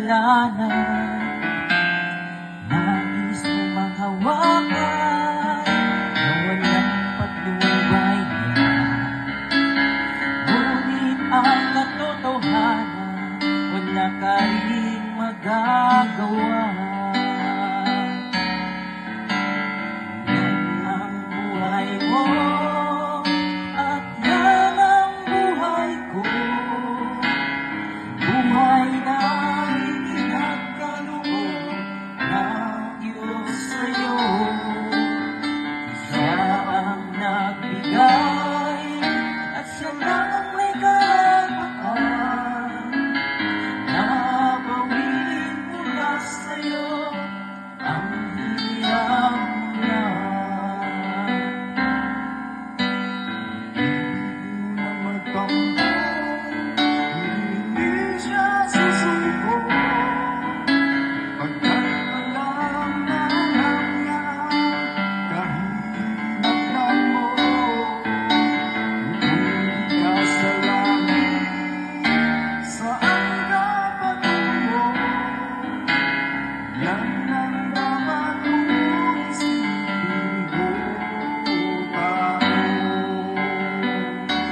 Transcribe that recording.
kasalanan. Nais mo mang hawakan na walang patnubay niya, ngunit ang katotohanan wala ka rin magagawa. Yan ang buhay mo at yan ang buhay ko, buhay na itinagkaloob ng Diyos sa'yo. Siya ang nagbigay at siya lang ang may karapatan na bawin mula sa'yo ang hirap mo lang. Hindi mo magtampo, hindi siya susuko, pagkat alam na alam niya kahinatnan mo. Kung di ka sa langit, saan ka patungo? Yan